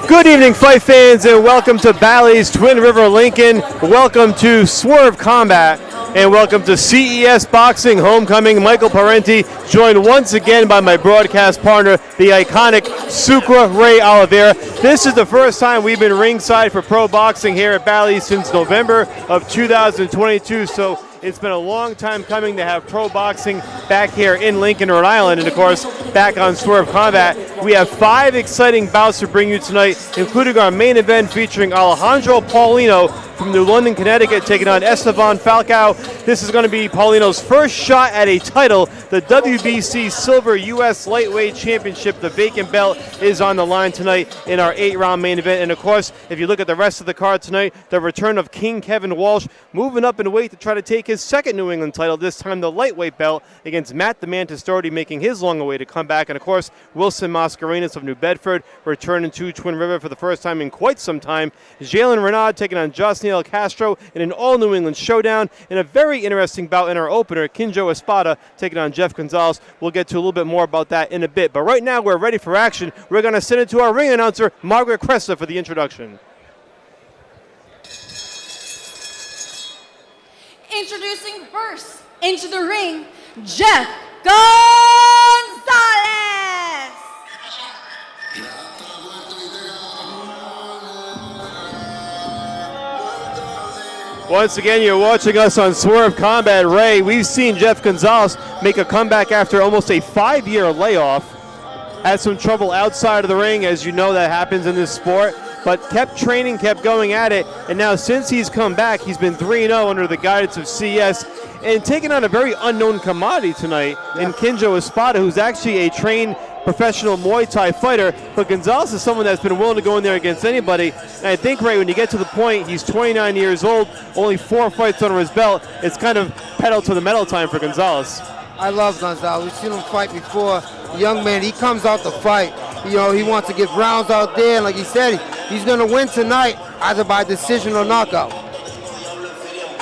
Good evening, fight fans, and welcome to Bally's Twin River Lincoln. Welcome to Swerve Combat, and welcome to CES Boxing Homecoming. Michael Parenti, joined once again by my broadcast partner, the iconic Sucre Ray Oliveira. This is the first time we've been ringside for pro boxing here at Bally's since November of 2022, so it's been a long time coming to have pro boxing back here in Lincoln, Rhode Island, and of course, back on Swerve Combat. We have 5 exciting bouts to bring you tonight, including our main event featuring Alejandro Paulino from New London, Connecticut, taking on Esteban Falcao. This is going to be Paulino's first shot at a title. The WBC Silver U.S. Lightweight Championship, the vacant belt, is on the line tonight in our 8-round main event. And of course, if you look at the rest of the card tonight, the return of King Kevin Walsh, moving up in weight to try to take his second New England title, this time the lightweight belt, against Matt the Man Testori, making his long-awaited comeback. And of course, Wilson Mascarenas of New Bedford returning to Twin River for the first time in quite some time. Jalen Renaud taking on Josniel Castro in an all-New England showdown. In a very interesting bout in our opener, Kinjo Espada taking on Jeff Gonzalez. We'll get to a little bit more about that in a bit. But right now, we're ready for action. We're going to send it to our ring announcer, Margaret Cresta, for the introduction. Introducing first into the ring, Jeff Gonzalez. Once again, you're watching us on Swerve Combat. Ray, we've seen Jeff Gonzalez make a comeback after almost a 5-year layoff. Had some trouble outside of the ring, as you know that happens in this sport, but kept training, kept going at it, and now since he's come back, he's been 3-0 under the guidance of CES, and taking on a very unknown commodity tonight in Kinjo Espada, who's actually a trained professional Muay Thai fighter, but Gonzalez is someone that's been willing to go in there against anybody. And I think, Ray, when you get to the point, he's 29 years old, only 4 fights under his belt, it's kind of pedal to the metal time for Gonzalez. I love Gonzalez. We've seen him fight before. The young man, he comes out to fight. You know, he wants to get rounds out there, and like he said, he's going to win tonight, either by decision or knockout.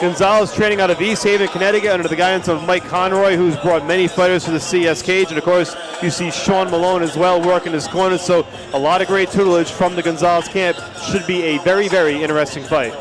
Gonzalez training out of East Haven, Connecticut, under the guidance of Mike Conroy, who's brought many fighters to the CS cage. And of course, you see Sean Malone as well working his corner. So a lot of great tutelage from the Gonzalez camp. Should be a very, very interesting fight.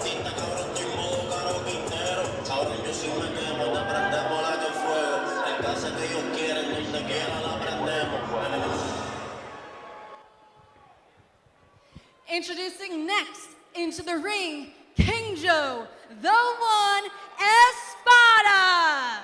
Introducing next into the ring, Kinjo, the one, Espada.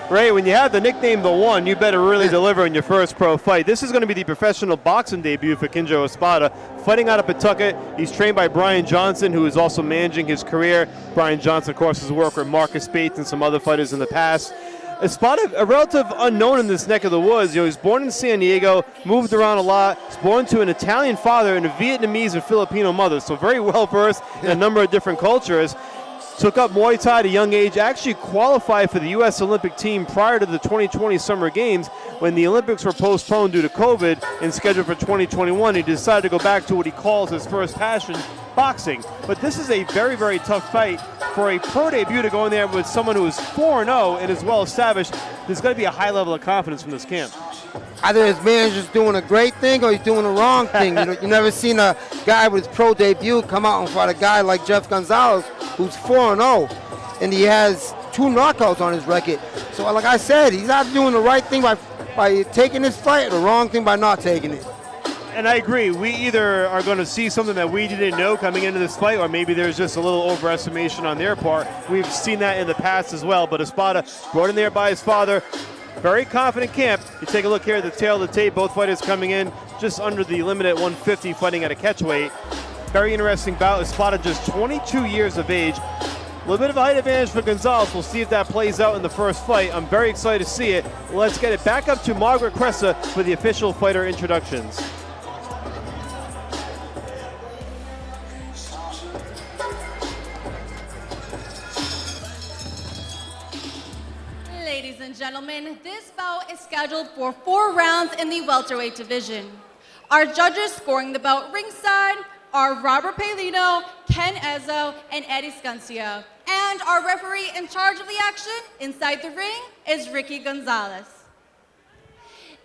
Ray, when you have the nickname The One, you better really deliver in your first pro fight. This is going to be the professional boxing debut for Kinjo Espada, fighting out of Pawtucket. He's trained by Brian Johnson, who is also managing his career. Brian Johnson, of course, has worked with Marcus Bates and some other fighters in the past. Espada, a relative unknown in this neck of the woods. You know, he's born in San Diego, moved around a lot. He's born to an Italian father and a Vietnamese and Filipino mother, so very well versed in a number of different cultures. Took up Muay Thai at a young age, actually qualified for the U.S. Olympic team prior to the 2020 Summer Games. When the Olympics were postponed due to COVID and scheduled for 2021, he decided to go back to what he calls his first passion, boxing. But this is a very, very tough fight for a pro debut to go in there with someone who is 4-0 and is well established. There's going to be a high level of confidence from this camp. Either his manager's doing a great thing or he's doing the wrong thing. You never seen a guy with his pro debut come out and fight a guy like Jeff Gonzalez, who's 4-0, and he has 2 knockouts on his record. So like I said, he's not doing the right thing by taking this fight, or the wrong thing by not taking it. And I agree. We either are going to see something that we didn't know coming into this fight, or maybe there's just a little overestimation on their part. We've seen that in the past as well, but Espada brought in there by his father. Very confident camp. You take a look here at the tail of the tape. Both fighters coming in just under the limit at 150, fighting at a catch weight. Very interesting bout. Espada just 22 years of age. A little bit of a height advantage for Gonzalez. We'll see if that plays out in the first fight. I'm very excited to see it. Let's get it back up to Margaret Cressa for the official fighter introductions. Ladies and gentlemen, this bout is scheduled for 4 rounds in the welterweight division. Our judges scoring the bout ringside are Robert Palino, Ken Ezzo, and Eddie Scuncia. And our referee in charge of the action inside the ring is Ricky Gonzalez.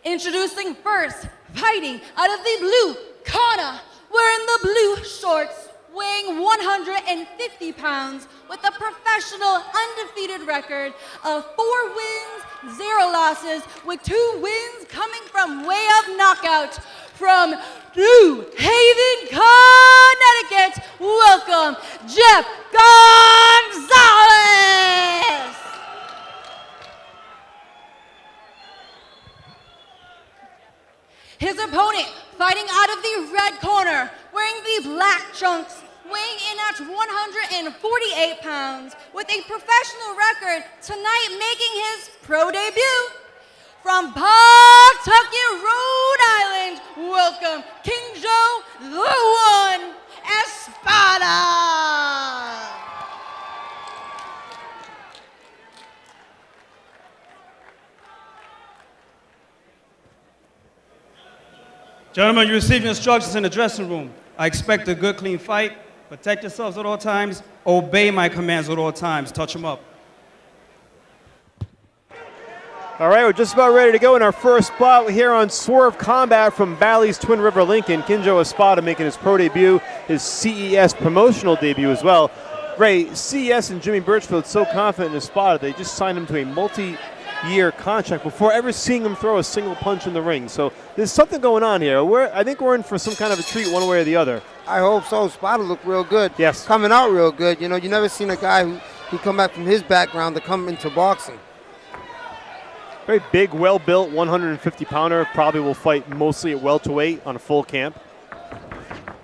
Introducing first, fighting out of the blue Kana, wearing the blue shorts, weighing 150 pounds, with a professional undefeated record of 4 wins, 0 losses, with 2 wins coming from way up knockout. From New Haven, Connecticut, welcome, Jeff Gonzalez! His opponent, fighting out of the red corner, wearing the black trunks, weighing in at 148 pounds, with a professional record, tonight making his pro debut. From Pawtucket, Rhode Island, welcome, Kinjo, the One, Espada! Gentlemen, you receive your instructions in the dressing room. I expect a good, clean fight. Protect yourselves at all times. Obey my commands at all times. Touch them up. All right, we're just about ready to go in our first spot here on Swerve Combat from Bally's Twin River Lincoln. Kinjo Espada making his pro debut, his CES promotional debut as well. Ray, CES and Jimmy Birchfield so confident in Espada, they just signed him to a multi-year contract before ever seeing him throw a single punch in the ring. So there's something going on here. I think we're in for some kind of a treat one way or the other. I hope so. Espada looked real good. Yes. Coming out real good. You know, you never seen a guy who come back from his background to come into boxing. Very big, well-built 150-pounder. Probably will fight mostly at welterweight on a full camp.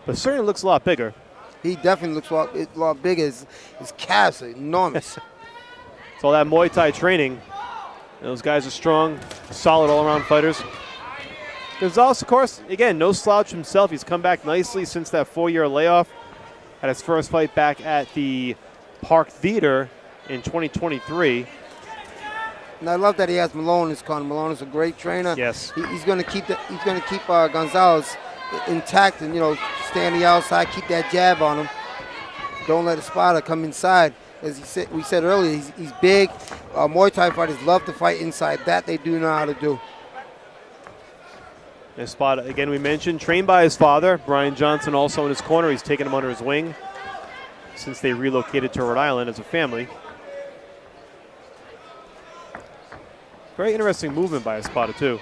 But certainly looks a lot bigger. He definitely looks a lot bigger. His calves are enormous. It's all that Muay Thai training. Those guys are strong, solid all-around fighters. Gonzalez, of course, again, no slouch himself. He's come back nicely since that 4-year layoff. Had his first fight back at the Park Theater in 2023. And I love that he has Malone in his corner. Malone is a great trainer. Yes. He's going to keep Gonzalez intact and, you know, stay on the outside, keep that jab on him. Don't let Espada come inside. As we said earlier, he's big. Muay Thai fighters love to fight inside. That they do know how to do. Espada, again, we mentioned, trained by his father. Brian Johnson also in his corner. He's taken him under his wing since they relocated to Rhode Island as a family. Very interesting movement by Espada, too.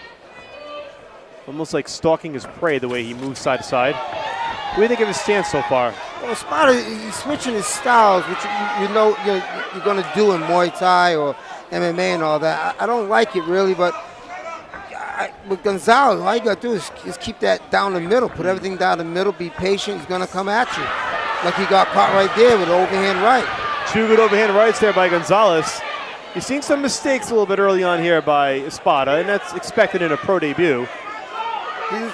Almost like stalking his prey the way he moves side to side. What do you think of his stance so far? Well, Espada, he's switching his styles, which you know you're going to do in Muay Thai or MMA and all that. I don't like it really, but with Gonzalez, all you got to do is keep that down the middle. Put everything down the middle. Be patient. He's going to come at you. Like he got caught right there with an overhand right. 2 good overhand rights there by Gonzalez. You're seeing some mistakes a little bit early on here by Espada, and that's expected in a pro debut.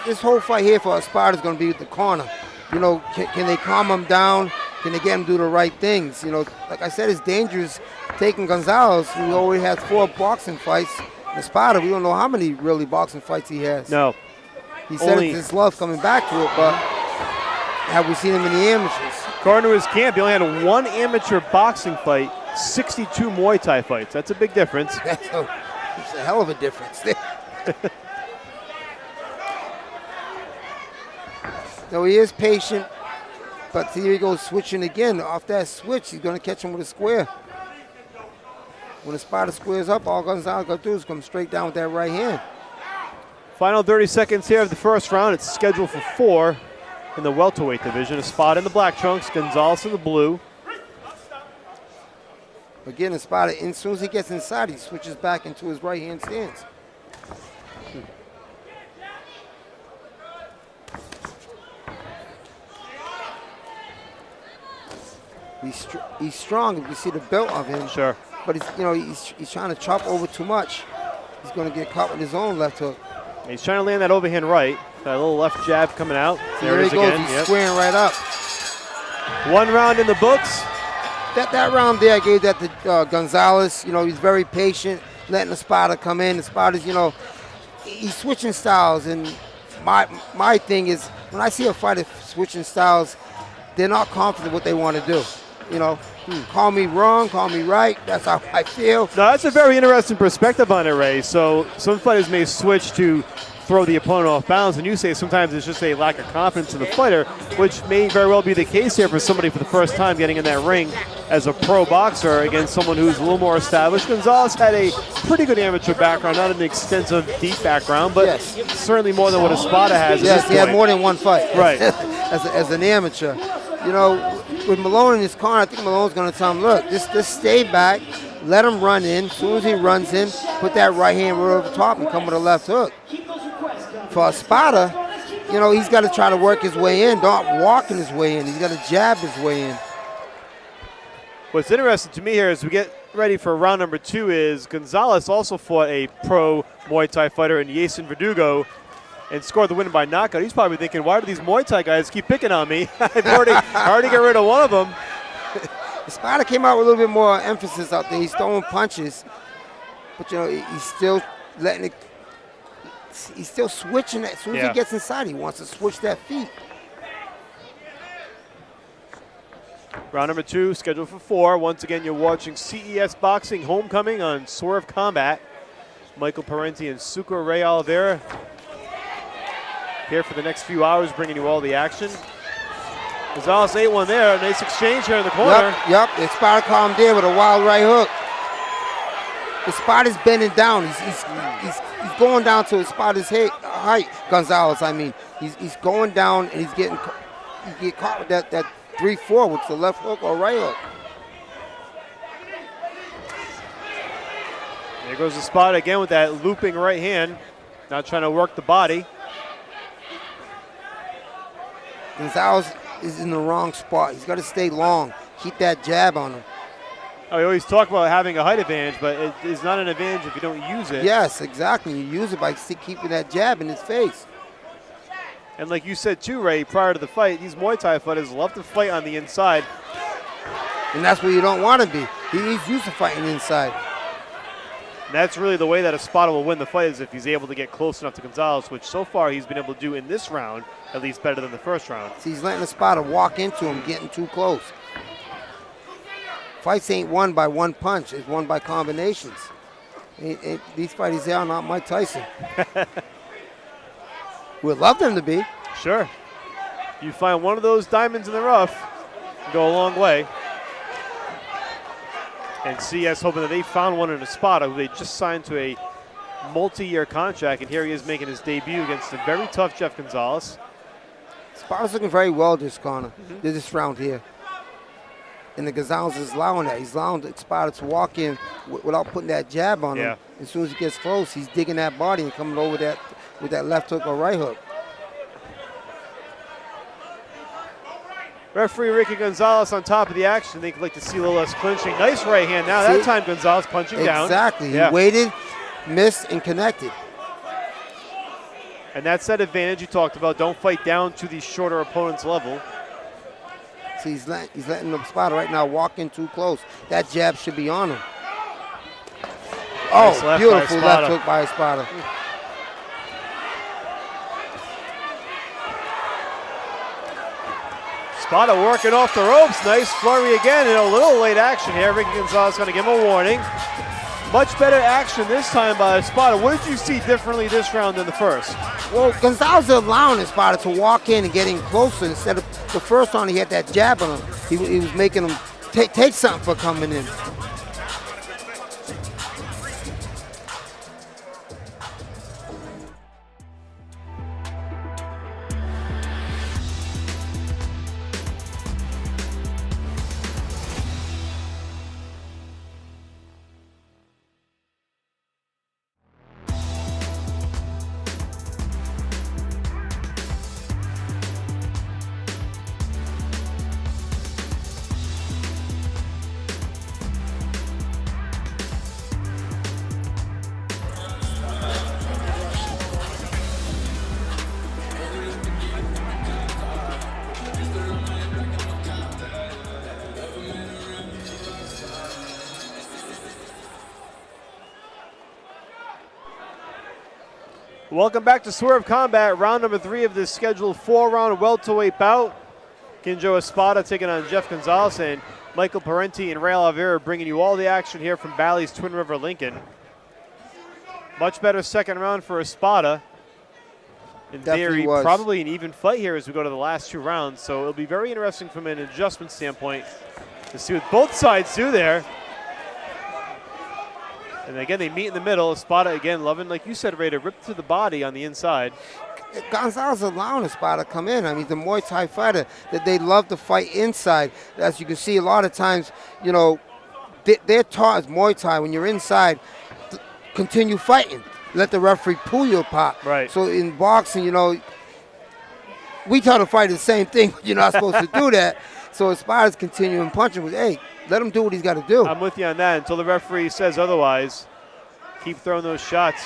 This whole fight here for Espada is going to be with the corner. You know, can they calm him down? Can they get him to do the right things? You know, like I said, it's dangerous taking Gonzalez, who already has 4 boxing fights. Espada, we don't know how many really boxing fights he has. No. He said it's his love coming back to it, but have we seen him in the amateurs? According to his camp, he only had 1 amateur boxing fight, 62 Muay Thai fights. That's a big difference. It's a hell of a difference. So he is patient, but here he goes switching again. Off that switch, he's going to catch him with a square. When Espada squares up, all Gonzalez got to do is come straight down with that right hand. Final 30 seconds here of the first round. It's scheduled for 4 in the welterweight division. Espada in the black trunks, Gonzalez in the blue. Again, Espada, as soon as he gets inside, he switches back into his right hand stance. He's strong. You see the belt of him. Sure. But he's trying to chop over too much. He's going to get caught with his own left hook. He's trying to land that overhand right. That little left jab coming out. There it is he goes. again. He's squaring right up. 1 round in the books. That round there, I gave that to Gonzalez. You know, he's very patient, letting Espada come in. Espada's, you know, he's switching styles. And my thing is, when I see a fighter switching styles, they're not confident what they want to do. You know, call me wrong, call me right. That's how I feel. No, that's a very interesting perspective on it, Ray. So some fighters may switch to throw the opponent off balance. And you say sometimes it's just a lack of confidence in the fighter, which may very well be the case here for somebody for the first time getting in that ring as a pro boxer against someone who's a little more established. Gonzalez had a pretty good amateur background, not an extensive deep background, but certainly more than what Espada has. Yes, he had more than one fight. Right. as an amateur. You know, with Malone in his corner, I think Malone's going to tell him, look, just stay back, let him run in. As soon as he runs in, put that right hand right over the top and come with a left hook. For Espada, you know, he's got to try to work his way in, not walking his way in. He's got to jab his way in. What's interesting to me here as we get ready for round number 2 is Gonzalez also fought a pro Muay Thai fighter in Jason Verdugo and scored the win by knockout. He's probably thinking, why do these Muay Thai guys keep picking on me? I've already got rid of one of them. Espada came out with a little bit more emphasis out there. He's throwing punches, but you know he's still letting it. He's still switching it. As soon as he gets inside, he wants to switch that feet. Round number 2 scheduled for 4. Once again, you're watching CES Boxing Homecoming on Swerve Combat. Michael Parenti and Sucre Ray Oliveira here for the next few hours, bringing you all the action. Gonzalez ate one there. Nice exchange here in the corner. Yep. Espada caught him there with a wild right hook. Espada's bending down. He's going down to Espada's height. Gonzalez, I mean, he's going down and he get caught with that 3-4 with the left hook or right hook. There goes Espada again with that looping right hand, not trying to work the body. Gonzalez is in the wrong spot. He's got to stay long. Keep that jab on him. Oh, we always talk about having a height advantage, but it is not an advantage if you don't use it. Yes, exactly. You use it by keeping that jab in his face. And like you said too, Ray, prior to the fight, these Muay Thai fighters love to fight on the inside. And that's where you don't want to be. He's used to fighting inside. And that's really the way that Espada will win the fight, is if he's able to get close enough to Gonzalez, which so far he's been able to do in this round, at least better than the first round. See, he's letting Espada walk into him, getting too close. Fights ain't won by one punch. It's won by combinations. These fighters are not Mike Tyson. We'd love them to be. Sure. You find one of those diamonds in the rough, go a long way. And CS hoping that they found one in Espada, who they just signed to a multi-year contract, and here he is making his debut against a very tough Jeff Gonzalez. Espada's looking very well this corner, this round here. And the Gonzalez is allowing that. He's allowing Espada to walk in without putting that jab on him. As soon as he gets close, he's digging that body and coming over that with that left hook or right hook. Referee Ricky Gonzalez on top of the action. They'd like to see a little less clinching. Nice right hand now. That time Gonzalez punching down. Exactly. He waited, missed, and connected. And that's that advantage you talked about. Don't fight down to the shorter opponent's level. See, he's letting the Espada right now walk in too close. That jab should be on him. Oh, nice beautiful left hook by Espada. Espada working off the ropes. Nice flurry again, and a little late action here. Ricky Gonzalez going to give him a warning. Much better action this time by Espada. What did you see differently this round than the first? Well, Gonzalez is allowing Espada to walk in and getting closer. Instead of the first round, he had that jab on him. He was making him take something for coming in. Welcome back to Swerve Combat, round number 3 of this scheduled 4-round welterweight bout. Kinjo Espada taking on Jeff Gonzalez, and Michael Parenti and Ray Oliveira bringing you all the action here from Bally's Twin River Lincoln. Much better second round for Espada. in Definitely theory, was. probably an even fight here as we go to the last 2 rounds. So it'll be very interesting from an adjustment standpoint to see what both sides do there. And again, they meet in the middle. Espada, again, loving, like you said, Ray, to rip to the body on the inside. Gonzalez allowing Espada to come in. I mean, the Muay Thai fighter, that they love to fight inside. As you can see, a lot of times, you know, they're taught as Muay Thai, when you're inside, continue fighting. Let the referee pull you apart. Right. So in boxing, you know, we tell the fighter the same thing, but you're not supposed to do that. So Espada's continuing punching with, hey, let him do what he's got to do. I'm with you on that until the referee says otherwise. Keep throwing those shots.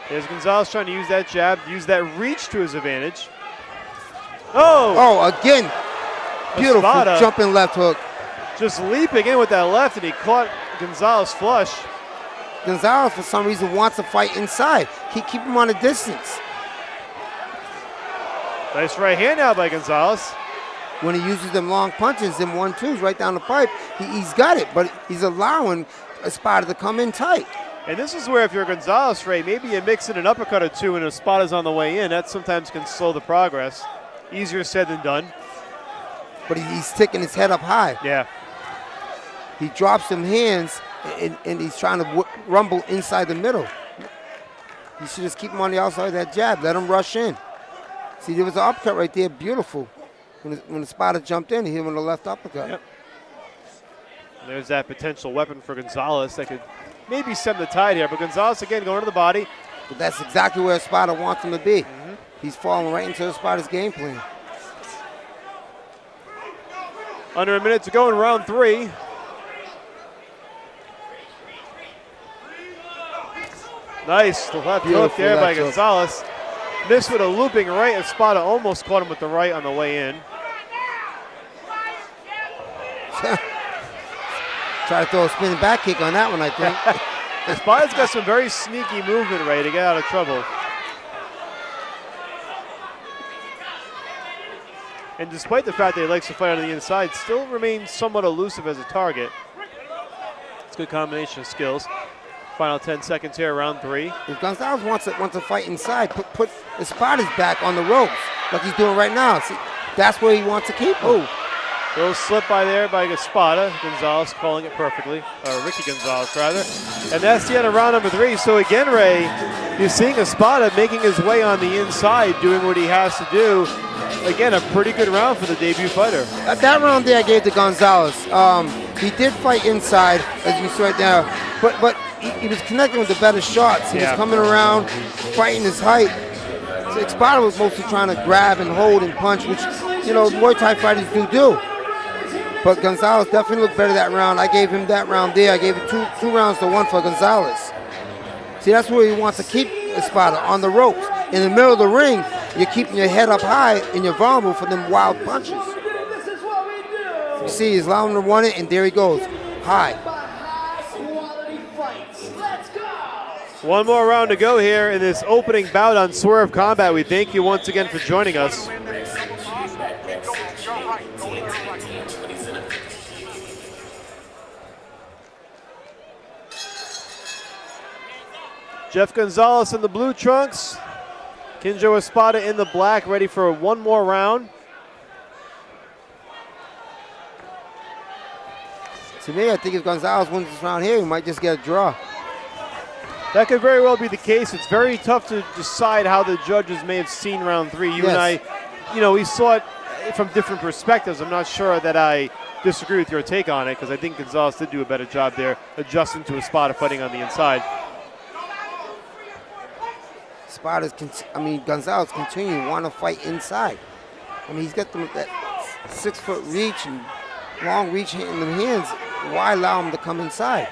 There's Gonzalez trying to use that jab, use that reach to his advantage. Oh, again, beautiful Espada jumping left hook. just leaping in with that left, and he caught Gonzalez flush. Gonzalez, for some reason, wants to fight inside. Keep him on a distance. Nice right hand out by Gonzalez. When he uses them long punches, them 1-2s right down the pipe, he's got it, but he's allowing Espada to come in tight. And this is where, if you're Gonzalez, Ray, maybe you mix in an uppercut or two and Espada's on the way in. That sometimes can slow the progress. Easier said than done. But he's sticking his head up high. Yeah. He drops some hands, and he's trying to rumble inside the middle. You should just keep him on the outside of that jab. Let him rush in. See, there was an uppercut right there, beautiful. When Espada jumped in, he hit him with a left uppercut. Yep. There's that potential weapon for Gonzalez that could maybe stem the tide here. But Gonzalez, again, going to the body. But that's exactly where Espada wants him to be. He's falling right into Espada's game plan. Under a minute to go in round 3. Nice, the left hook there by Gonzalez. Missed with a looping right. Espada almost caught him with the right on the way in. Try to throw a spinning back kick on that one, I think. Espada's got some very sneaky movement, Ray, to get out of trouble. And despite the fact that he likes to fight on the inside, still remains somewhat elusive as a target. It's a good combination of skills. Final 10 seconds here, round 3. If Gonzalez wants to fight inside, put Espada's back on the ropes like he's doing right now. See, that's where he wants to keep him. Oh, little slip by there by Espada. Gonzalez calling it perfectly, or Ricky Gonzalez rather. And that's the end of round number 3. So again, Ray, you're seeing Espada making his way on the inside, doing what he has to do. Again, a pretty good round for the debut fighter. That round there I gave to Gonzalez. He did fight inside, as you saw right there, but he was connecting with the better shots. He was coming around, fighting his height. So Espada was mostly trying to grab and hold and punch, which, you know, Muay Thai fighters do. But Gonzalez definitely looked better that round. I gave him that round there. I gave it two rounds to 1 for Gonzalez. See, that's where he wants to keep Espada, on the ropes. In the middle of the ring, you're keeping your head up high and you're vulnerable for them wild punches. You see, he's allowing him to run it, and there he goes, high. One more round to go here in this opening bout on Swerve Combat. We thank you once again for joining us. Jeff Gonzalez in the blue trunks. Kinjo Espada in the black, ready for one more round. To me, I think if Gonzalez wins this round here, he might just get a draw. That could very well be the case. It's very tough to decide how the judges may have seen round 3. You and I, you know, we saw it from different perspectives. I'm not sure that I disagree with your take on it, because I think Gonzalez did do a better job there, adjusting to Espada fighting on the inside. Gonzalez continuing to want to fight inside. I mean, he's got that 6-foot reach and long reach in the hands. Why allow him to come inside?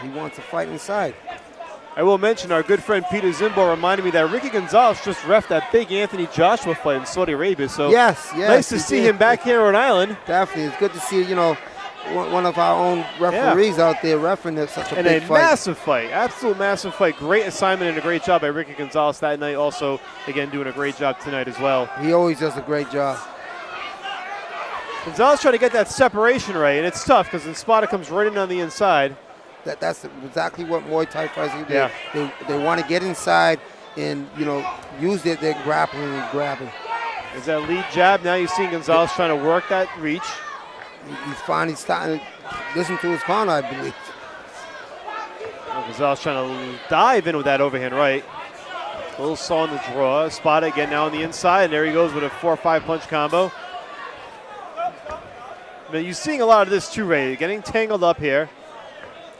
He wants to fight inside. I will mention our good friend Peter Zimbo reminded me that Ricky Gonzalez just reffed that big Anthony Joshua fight in Saudi Arabia. So yes, nice to see him back here in Rhode Island. Definitely. It's good to see, you know, one of our own referees out there refereeing such a big fight. Massive fight, absolute massive fight. Great assignment and a great job by Ricky Gonzalez that night. Also, again, doing a great job tonight as well. He always does a great job. Gonzalez trying to get that separation right, and it's tough because Espada comes right in on the inside. That's exactly what Muay Thai fighters do. Yeah. They want to get inside and, use their grappling and grabbing. Is that lead jab? Now you're seeing Gonzalez trying to work that reach. He's finally starting to listen to his corner, I believe. Gonzalez trying to dive in with that overhand right. A little slow on the draw. Espada again now on the inside, and there he goes with a 4 or 5 punch combo. Now you're seeing a lot of this too, Ray. Getting tangled up here.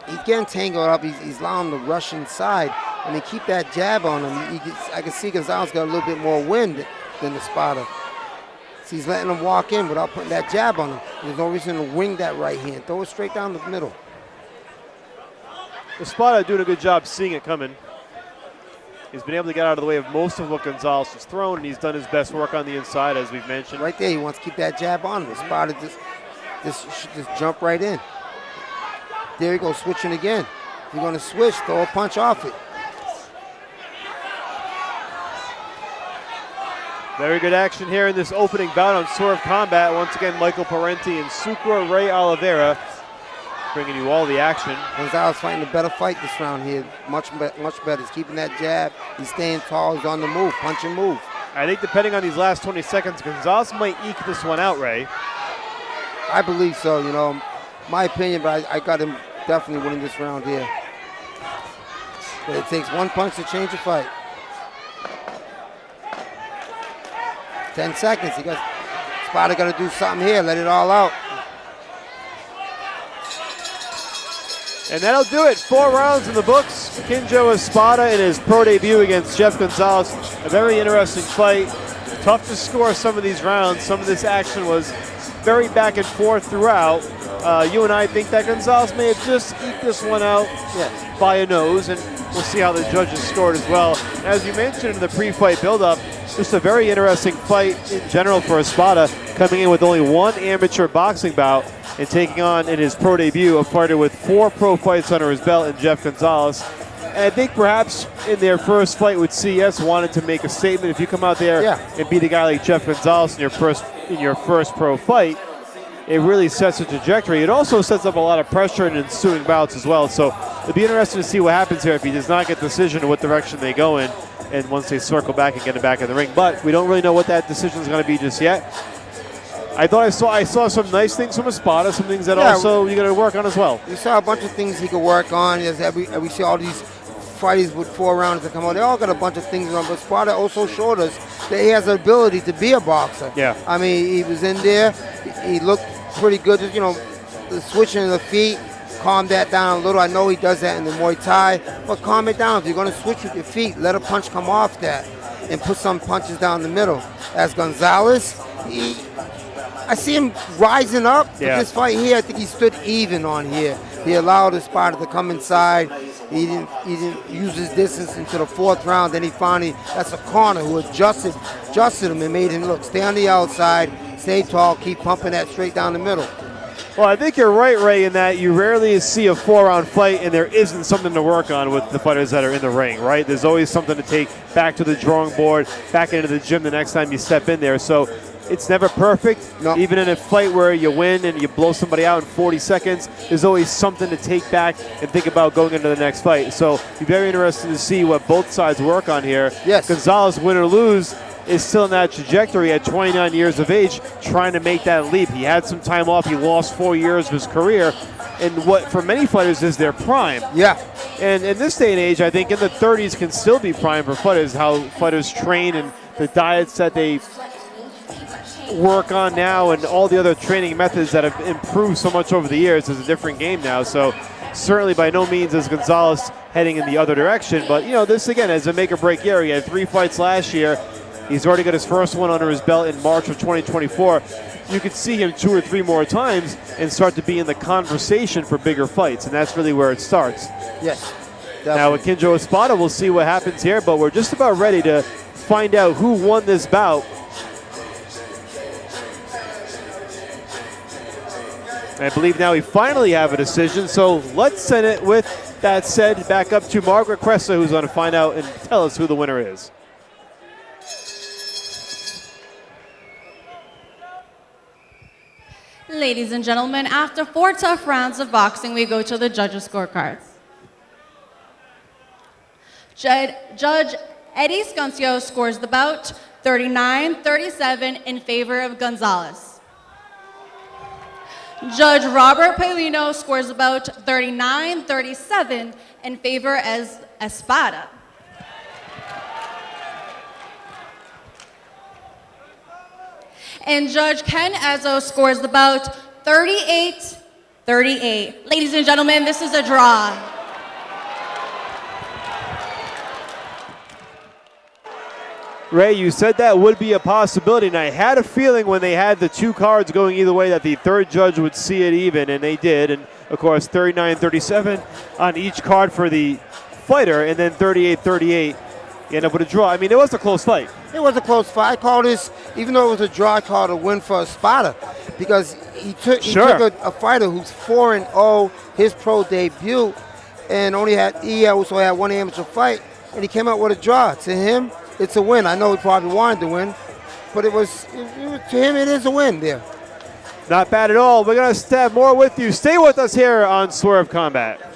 He's getting tangled up. He's allowing the rush inside. I mean, keep that jab on him. I can see Gonzalez got a little bit more wind than Espada. So he's letting him walk in without putting that jab on him. There's no reason to wing that right hand. Throw it straight down the middle. Espada doing a good job seeing it coming. He's been able to get out of the way of most of what Gonzalez has thrown, and he's done his best work on the inside, as we've mentioned. Right there, he wants to keep that jab on him. Espada just jump right in. There he goes, switching again. If you're going to switch, throw a punch off it. Very good action here in this opening bout on Swerve Combat. Once again, Michael Parenti and Sucre Ray Oliveira bringing you all the action. Gonzalez fighting a better fight this round here. Much better. He's keeping that jab. He's staying tall. He's on the move. Punch and move. I think depending on these last 20 seconds, Gonzalez might eke this one out, Ray. I believe so, my opinion, but I got him definitely winning this round here. But it takes one punch to change the fight. 10 seconds. Espada got to do something here. Let it all out. And that'll do it. 4 rounds in the books. Kinjo Espada in his pro debut against Jeff Gonzalez. A very interesting fight. Tough to score some of these rounds. Some of this action was very back and forth throughout. You and I think that Gonzalez may have just eked this one out by a nose, and we'll see how the judges scored as well. As you mentioned in the pre-fight build-up, just a very interesting fight in general for Espada, coming in with only 1 amateur boxing bout and taking on, in his pro debut, a fighter with 4 pro fights under his belt in Jeff Gonzalez. And I think perhaps in their first fight with CES wanted to make a statement. If you come out there and beat a guy like Jeff Gonzalez in your first pro fight, it really sets a trajectory. It also sets up a lot of pressure in ensuing bouts as well. So it'll be interesting to see what happens here if he does not get the decision of what direction they go in, and once they circle back and get him back in the ring. But we don't really know what that decision is going to be just yet. I thought I saw some nice things from Espada, some things that also you got to work on as well. We saw a bunch of things he could work on. We see all these fighters with 4 rounds that come out. They all got a bunch of things on, but Espada also showed us that he has the ability to be a boxer. Yeah. I mean, he was in there. He looked pretty good. Just, the switching of the feet, calm that down a little. I know he does that in the Muay Thai, but calm it down. If you're going to switch with your feet, let a punch come off that and put some punches down the middle. As Gonzalez, I see him rising up. But this fight here, I think he stood even on here. He allowed Espada to come inside. He didn't use his distance into the 4th round. Then he finally, that's a corner who adjusted him and made him look. Stay on the outside, stay tall, keep pumping that straight down the middle. Well, I think you're right, Ray, in that you rarely see a 4-round fight and there isn't something to work on with the fighters that are in the ring, right? There's always something to take back to the drawing board, back into the gym the next time you step in there. So it's never perfect. No. Even in a fight where you win and you blow somebody out in 40 seconds, there's always something to take back and think about going into the next fight. So it'll be very interesting to see what both sides work on here. Yes. Gonzalez, win or lose, is still in that trajectory at 29 years of age, trying to make that leap. He had some time off. He lost 4 years of his career in what for many fighters is their prime. Yeah. And in this day and age, I think in the 30s can still be prime for fighters, how fighters train and the diets that they work on now and all the other training methods that have improved so much over the years. Is a different game now. So certainly by no means is Gonzalez heading in the other direction. But, this again is a make or break year. He had 3 fights last year. He's already got his first one under his belt in March of 2024. You could see him 2 or 3 more times and start to be in the conversation for bigger fights, and that's really where it starts. Yes. Definitely. Now with Kinjo Espada, we'll see what happens here, but we're just about ready to find out who won this bout. I believe now we finally have a decision, so let's send it with that said back up to Margaret Cressa, who's going to find out and tell us who the winner is. Ladies and gentlemen, after 4 tough rounds of boxing, we go to the judges' scorecards. Judge Eddie Scancio scores the bout 39-37 in favor of Gonzalez. Judge Robert Paulino scores the bout 39-37 in favor as Espada. And Judge Ken Ezzo scores the bout 38-38. Ladies and gentlemen, this is a draw. Ray, you said that would be a possibility, and I had a feeling when they had the 2 cards going either way that the third judge would see it even, and they did. And, of course, 39-37 on each card for the fighter, and then 38-38. You end up with a draw. I mean, it was a close fight. It was a close fight. I call this, even though it was a draw, I called a win for Espada because he took a fighter who's 4-0, his pro debut, and he also had 1 amateur fight, and he came out with a draw. To him, it's a win. I know he probably wanted to win, but to him, it is a win there. Not bad at all. We're going to stab more with you. Stay with us here on Swerve Combat.